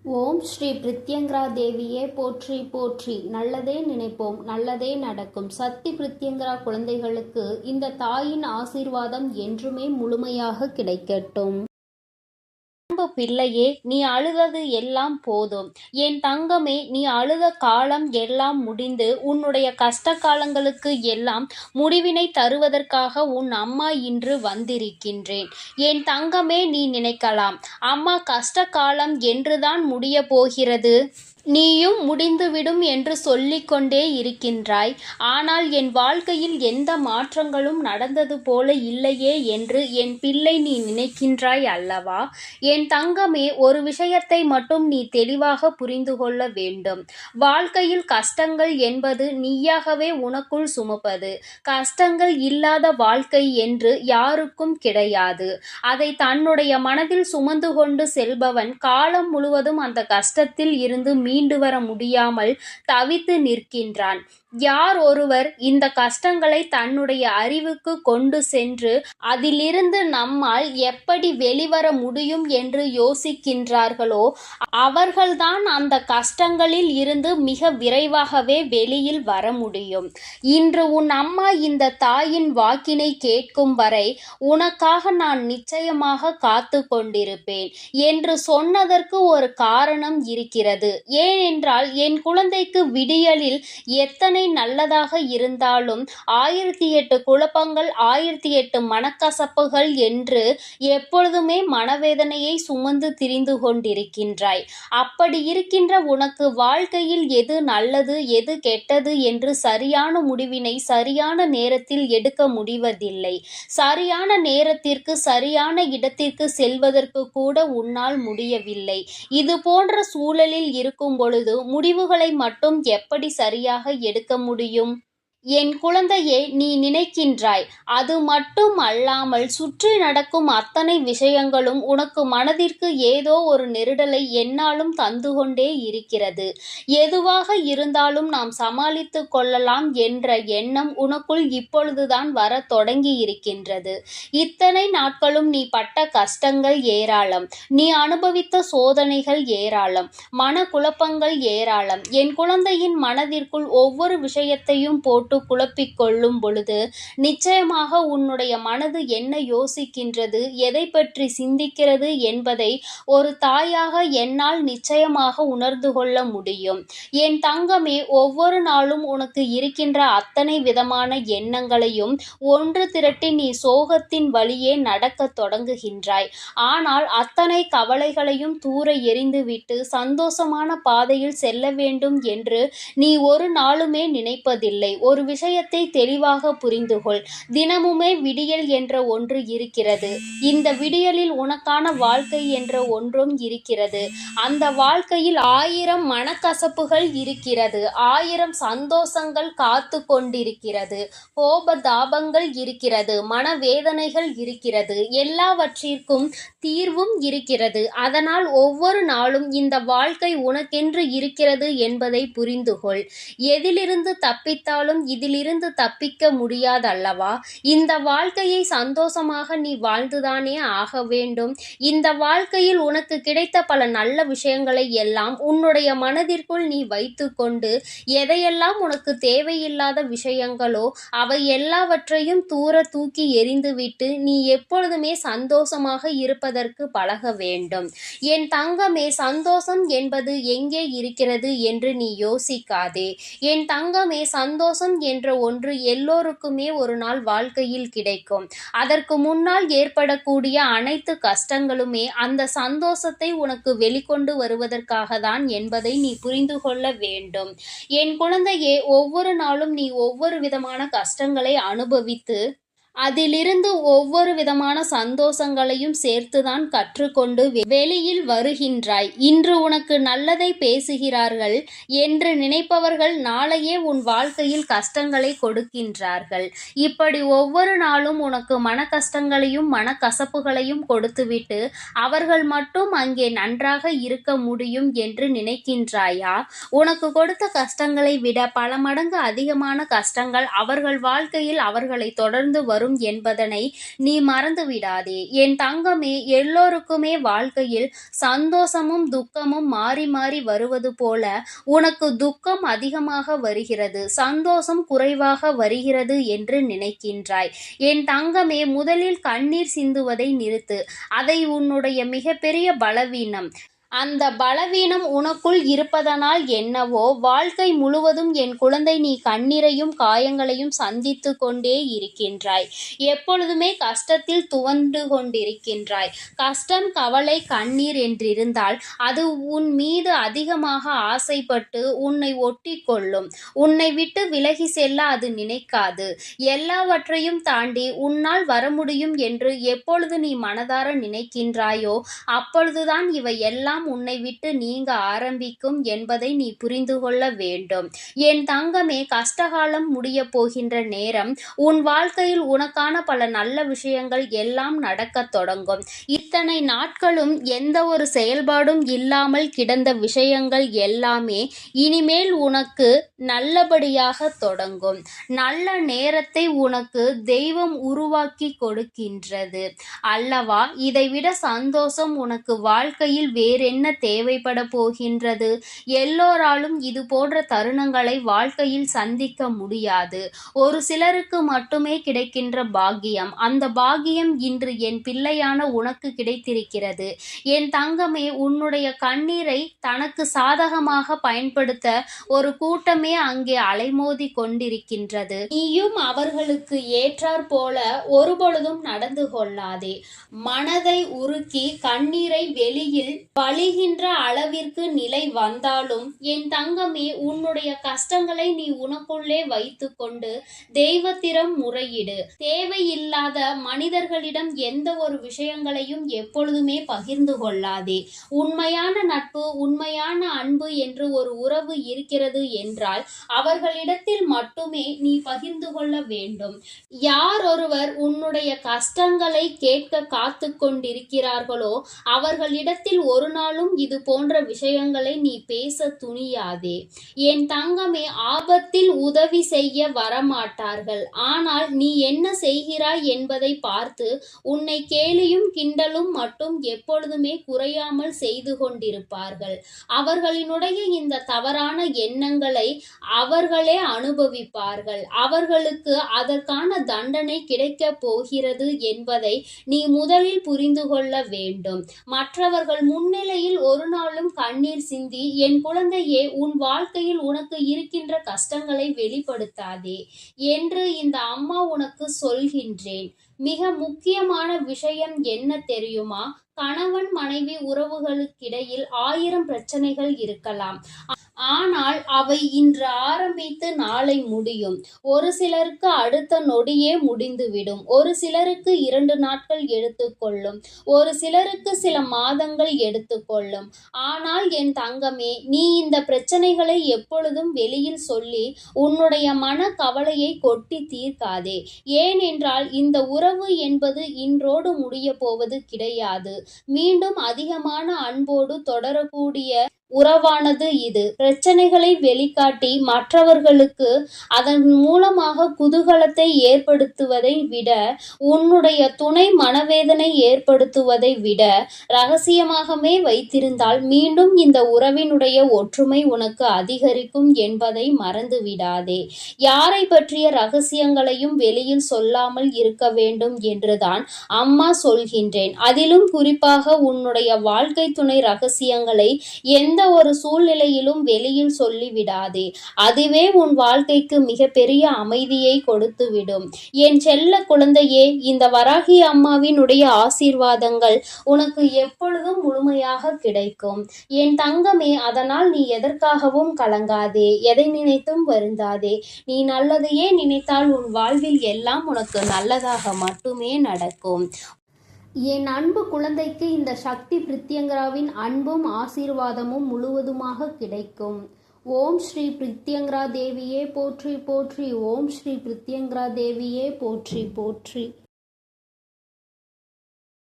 ஓம் ஸ்ரீ பிரித்யங்கரா தேவியே போற்றி போற்றி. நல்லதே நினைப்போம், நல்லதே நடக்கும். சக்தி பிரித்யங்கரா குழந்தைகளுக்கு இந்த தாயின் ஆசீர்வாதம் என்றுமே முழுமையாக கிடைக்கட்டும். அன்பு பிள்ளையே, நீ அழுதது எல்லாம் போதும். என் தங்கமே, நீ அழுத காலம் எல்லாம் முடிந்து உன்னுடைய கஷ்ட காலங்களுக்கு எல்லாம் முடிவினை தருவதற்காக உன் அம்மா இன்று வந்திருக்கின்றேன். என் தங்கமே, நீ நினைக்கலாம், அம்மா கஷ்ட காலம் என்றுதான் முடிய போகிறது, நீயும் முடிந்துவிடும் என்று சொல்லிக்கொண்டே இருக்கின்றாய். ஆனால் என் வாழ்க்கையில் எந்த மாற்றங்களும் நடந்தது போல இல்லையே என்று என் பிள்ளை நீ நினைக்கின்றாய் அல்லவா? என் தங்கமே, ஒரு விஷயத்தை மட்டும் நீ தெளிவாக புரிந்து கொள்ள வேண்டும். வாழ்க்கையில் கஷ்டங்கள் என்பது நீயாகவே உனக்குள் சுமப்பது. கஷ்டங்கள் இல்லாத வாழ்க்கை என்று யாருக்கும் கிடையாது. அதை தன்னுடைய மனதில் சுமந்து கொண்டு செல்பவன் காலம் முழுவதும் அந்த கஷ்டத்தில் இருந்து மீண்டு வர முடியாமல் தவித்து நிற்கின்றான். யார் ஒருவர் இந்த கஷ்டங்களை தன்னுடைய அறிவுக்கு கொண்டு சென்று அதிலிருந்து நம்மால் எப்படி வெளிவர முடியும் என்று யோசிக்கின்றார்களோ அவர்கள்தான் அந்த கஷ்டங்களில் இருந்து மிக விரைவாகவே வெளியில் வர முடியும். இன்று உன் அம்மா இந்த தாயின் வாக்கினை கேட்கும் வரை உனக்காக நான் நிச்சயமாக காத்து கொண்டிருப்பேன் என்று சொன்னதற்கு ஒரு காரணம் இருக்கிறது. ஏனென்றால் என் குழந்தைக்கு விடியலில் எத்தனை நல்லதாக இருந்தாலும் 1008 குழப்பங்கள் 1008 மனக்கசப்புகள் என்று எப்பொழுதுமே மனவேதனையை சுமந்து திரிந்து கொண்டிருக்கின்றாய். அப்படி இருக்கின்ற உனக்கு வாழ்க்கையில் எது நல்லது எது கெட்டது என்று சரியான முடிவினை சரியான நேரத்தில் எடுக்க முடிவதில்லை. சரியான நேரத்திற்கு சரியான இடத்திற்கு செல்வதற்கு கூட உன்னால் முடியவில்லை. இது போன்ற சூழலில் இருக்கும் பொழுது முடிவுகளை மட்டும் எப்படி சரியாக எடுக்க முடியும்? என் குழந்தையே, நீ நினைக்கின்றாய், அது மட்டும் அல்லாமல் சுற்றி நடக்கும் அத்தனை விஷயங்களும் உனக்கு மனதிற்கு ஏதோ ஒரு நெருடலை எந்நாளும் தந்து கொண்டே இருக்கிறது. எதுவாக இருந்தாலும் நாம் சமாளித்து கொள்ளலாம் என்ற எண்ணம் உனக்குள் இப்பொழுதுதான் வர தொடங்கி இருக்கின்றது. இத்தனை நாட்களும் நீ பட்ட கஷ்டங்கள் ஏராளம், நீ அனுபவித்த சோதனைகள் ஏராளம், மனக்குழப்பங்கள் ஏராளம். என் குழந்தையின் மனதிற்குள் ஒவ்வொரு விஷயத்தையும் போட்டு குழப்பிக் கொள்ளும் பொழுது நிச்சயமாக உன்னுடைய மனது என்ன யோசிக்கின்றது, எதை பற்றி சிந்திக்கிறது என்பதை ஒரு தாயாக என்னால் நிச்சயமாக உணர்ந்து கொள்ள முடியும். என் தங்கமே, ஒவ்வொரு நாளும் உனக்கு இருக்கின்ற அத்தனை விதமான எண்ணங்களையும் ஒன்று திரட்டி நீ சோகத்தின் வழியே நடக்க தொடங்குகின்றாய். ஆனால் அத்தனை கவலைகளையும் தூர எறிந்துவிட்டு சந்தோஷமான பாதையில் செல்ல வேண்டும் என்று நீ ஒரு நாளுமே நினைப்பதில்லை. ஒரு விஷயத்தை தெளிவாக புரிந்துகொள். தினமுமே விடியல் என்ற ஒன்று இருக்கிறது. இந்த விடியலில் உனக்கான வாழ்க்கை என்ற ஒன்றும் இருக்கிறது. அந்த வாழ்க்கையில் 1000 மனக்கசப்புகள் இருக்கிறது, 1000 சந்தோஷங்கள் காத்து கொண்டிருக்கிறது, கோபதாபங்கள் இருக்கிறது, மனவேதனைகள் இருக்கிறது, எல்லாவற்றிற்கும் தீர்வும் இருக்கிறது. அதனால் ஒவ்வொரு நாளும் இந்த வாழ்க்கை உனக்கென்று இருக்கிறது என்பதை புரிந்துகொள். எதிலிருந்து தப்பித்தாலும் இதிலிருந்து தப்பிக்க முடியாதல்லவா? இந்த வாழ்க்கையை சந்தோஷமாக நீ வாழ்ந்துதானே ஆக வேண்டும். இந்த வாழ்க்கையில் உனக்கு கிடைத்த பல நல்ல விஷயங்களை எல்லாம் உன்னுடைய மனதிற்குள் நீ வைத்து கொண்டு எதையெல்லாம் உனக்கு தேவையில்லாத விஷயங்களோ அவை எல்லாவற்றையும் தூர தூக்கி எறிந்துவிட்டு நீ எப்பொழுதுமே சந்தோஷமாக இருப்பதற்கு பழக வேண்டும். என் தங்கமே, சந்தோஷம் என்பது எங்கே இருக்கிறது என்று நீ யோசிக்காதே. என் தங்கமே, சந்தோஷம் என்ற ஒன்று எல்லோருக்குமே ஒரு நாள் வாழ்க்கையில் கிடைக்கும். அதற்கு முன்னால் ஏற்படக்கூடிய அனைத்து கஷ்டங்களுமே அந்த சந்தோஷத்தை உனக்கு வெளிக்கொண்டு வருவதற்காக தான் என்பதை நீ புரிந்து கொள்ள வேண்டும். என் குழந்தையே, ஒவ்வொரு நாளும் நீ ஒவ்வொரு விதமான கஷ்டங்களை அனுபவித்து அதிலிருந்து ஒவ்வொரு விதமான சந்தோஷங்களையும் சேர்த்துதான் கற்றுக்கொண்டு வெளியில் வருகின்றாய். இன்று உனக்கு நல்லதை பேசுகிறார்கள் என்று நினைப்பவர்கள் நாளையே உன் வாழ்க்கையில் கஷ்டங்களை கொடுக்கின்றார்கள். இப்படி ஒவ்வொரு நாளும் உனக்கு மன கஷ்டங்களையும் மனக்கசப்புகளையும் கொடுத்துவிட்டு அவர்கள் மட்டும் அங்கே நன்றாக இருக்க முடியும் என்று நினைக்கின்றாயா? உனக்கு கொடுத்த கஷ்டங்களை விட பல மடங்கு அதிகமான கஷ்டங்கள் அவர்கள் வாழ்க்கையில் அவர்களை தொடர்ந்து வரும் வரும் என்பதனை நீ மறந்துவிடாதே. என் தங்கமே, எல்லோருக்குமே வாழ்க்கையில் சந்தோஷமும் துக்கமும் மாறி மாறி வருவது போல உனக்கு துக்கம் அதிகமாக வருகிறது, சந்தோஷம் குறைவாக வருகிறது என்று நினைக்கின்றாய். என் தங்கமே, முதலில் கண்ணீர் சிந்துவதை நிறுத்து. அதை உன்னுடைய மிகப்பெரிய பலவீனம். அந்த பலவீனம் உனக்குள் இருப்பதனால் என்னவோ வாழ்க்கை முழுவதும் என் குழந்தை நீ கண்ணீரையும் காயங்களையும் சந்தித்து கொண்டே இருக்கின்றாய். எப்பொழுதுமே கஷ்டத்தில் துவண்டு கொண்டிருக்கின்றாய். கஷ்டம், கவலை, கண்ணீர் என்றிருந்தால் அது உன் மீது அதிகமாக ஆசைப்பட்டு உன்னை ஒட்டி கொள்ளும். உன்னை விட்டு விலகி செல்ல அது நினைக்காது. எல்லாவற்றையும் தாண்டி உன்னால் வர முடியும் என்று எப்பொழுது நீ மனதார நினைக்கின்றாயோ அப்பொழுதுதான் இவை எல்லாம் உன்னை விட்டு நீங்க ஆரம்பிக்கும் என்பதை நீ புரிந்து கொள்ள வேண்டும். என் தங்கமே, கஷ்டகாலம் முடிய போகின்ற நேரம். உன் வாழ்க்கையில் உனக்கான பல நல்ல விஷயங்கள் எல்லாம் நடக்கத் தொடங்கும். இத்தனை நாட்களும் எந்த ஒரு செயல்பாடும் இல்லாமல் கிடந்த விஷயங்கள் எல்லாமே இனிமேல் உனக்கு நல்லபடியாக தொடங்கும். நல்ல நேரத்தை உனக்கு தெய்வம் உருவாக்கி கொடுக்கின்றது அல்லவா? இதைவிட சந்தோஷம் உனக்கு வாழ்க்கையில் வேறென்ன தேவைப்பட போகின்றது? எல்லோராலும் இது போன்ற தருணங்களை வாழ்க்கையில் சந்திக்க முடியாது. ஒரு சிலருக்கு மட்டுமே கிடைக்கின்ற பாக்கியம். அந்த பாக்கியம் இன்று என் பிள்ளையான உனக்கு கிடைத்திருக்கிறது. என் தங்கமே, உன்னுடைய கண்ணீரை தனக்கு சாதகமாக பயன்படுத்த ஒரு கூட்டமே அங்கே அலைமோதி கொண்டிருக்கின்றது. நீயும் அவர்களுக்கு ஏற்றாற் போல ஒருபொழுதும் நடந்து கொள்ளாதே. மனதை உருக்கி கண்ணீரை வெளியில் வழிகின்ற அளவிற்கு நிலை வந்தாலும் என் தங்கமே, உன்னுடைய கஷ்டங்களை நீ உனக்குள்ளே வைத்து கொண்டு தெய்வத்திடம் முறையிடு. தேவையில்லாத மனிதர்களிடம் எந்த ஒரு விஷயங்களையும் எப்பொழுதுமே பகிர்ந்து கொள்ளாதே. உண்மையான நட்பு, உண்மையான அன்பு என்று ஒரு உறவு இருக்கிறது என்றால் அவர்களிடத்தில் மட்டுமே நீ பகிர்ந்து கொள்ள வேண்டும். யார் ஒருவர் உன்னுடைய கஷ்டங்களை கேட்க காத்து கொண்டிருக்கிறார்களோ அவர்களிடத்தில் ஒரு நாளும் இது போன்ற விஷயங்களை நீ பேச துணியாதே. என் தங்கமே, ஆபத்தில் உதவி செய்ய வரமாட்டார்கள். ஆனால் நீ என்ன செய்கிறாய் என்பதை பார்த்து உன்னை கேலியும் கிண்டலும் மட்டும் எப்பொழுதுமே குறையாமல் செய்து கொண்டிருப்பார்கள். அவர்களினுடைய இந்த தவறான எண்ணங்களை அவர்களே அனுபவிப்பார்கள். அவர்களுக்கு அதற்கான தண்டனை கிடைக்கப் போகிறது என்பதை நீ முதலில் புரிந்து கொள்ள வேண்டும். மற்றவர்கள் முன்னிலையில் ஒரு நாளும் கண்ணீர் சிந்தி என் குழந்தையே, உன் வாழ்க்கையில் உனக்கு இருக்கின்ற கஷ்டங்களை வெளிப்படுத்தாதே என்று இந்த அம்மா உனக்கு சொல்கின்றேன். மிக முக்கியமான விஷயம் என்ன தெரியுமா? கணவன் மனைவி உறவுகளுக்கிடையில் 1000 பிரச்சனைகள் இருக்கலாம். ஆனால் அவை இன்று ஆரம்பித்து நாளை முடியும். ஒரு சிலருக்கு அடுத்த நொடியே முடிந்துவிடும். ஒரு சிலருக்கு 2 நாட்கள் எடுத்துக்கொள்ளும். ஒரு சிலருக்கு சில மாதங்கள் எடுத்துக்கொள்ளும். ஆனால் என் தங்கமே, நீ இந்த பிரச்சனைகளை எப்பொழுதும் வெளியில் சொல்லி உன்னுடைய மன கவலையை கொட்டி தீர்க்காதே. ஏனென்றால் இந்த உறவு என்பது இன்றோடு முடிய போவது கிடையாது. மீண்டும் அதிகமான அன்போடு தொடரக்கூடிய உறவானது இது. பிரச்சனைகளை வெளிக்காட்டி மற்றவர்களுக்கு அதன் மூலமாக குதூகலத்தை ஏற்படுத்துவதை விட, உன்னுடைய துணை மனவேதனை ஏற்படுத்துவதை விட ரகசியமாகவே வைத்திருந்தால் மீண்டும் இந்த உறவினுடைய ஒற்றுமை உனக்கு அதிகரிக்கும் என்பதை மறந்துவிடாதே. யாரை பற்றிய ரகசியங்களையும் வெளியில் சொல்லாமல் இருக்க வேண்டும் என்றுதான் அம்மா சொல்கின்றேன். அதிலும் குறிப்பாக உன்னுடைய வாழ்க்கை துணை ரகசியங்களை எந்த ஒரு சூழ்நிலையிலும் வெளியில் சொல்லிவிடாதே. அதுவே உன் வாழ்க்கைக்கு மிகப்பெரிய அமைதியை கொடுத்துவிடும். என் செல்ல குழந்தையே, இந்த வராகி அம்மாவினுடைய ஆசீர்வாதங்கள் உனக்கு எப்பொழுதும் முழுமையாக கிடைக்கும். என் தங்கமே, அதனால் நீ எதற்காகவும் கலங்காதே, எதை நினைத்தும் வருந்தாதே. நீ நல்லதையே நினைத்தால் உன் வாழ்வில் எல்லாம் உனக்கு நல்லதாக மட்டுமே நடக்கும். என் அன்பு குழந்தைக்கு இந்த சக்தி பிரித்யங்கராவின் அன்பும் ஆசீர்வாதமும் முழுவதுமாக கிடைக்கும். ஓம் ஸ்ரீ பிரித்யங்கரா தேவியே போற்றி போற்றி. ஓம் ஸ்ரீ பிரித்யங்கரா தேவியே போற்றி போற்றி.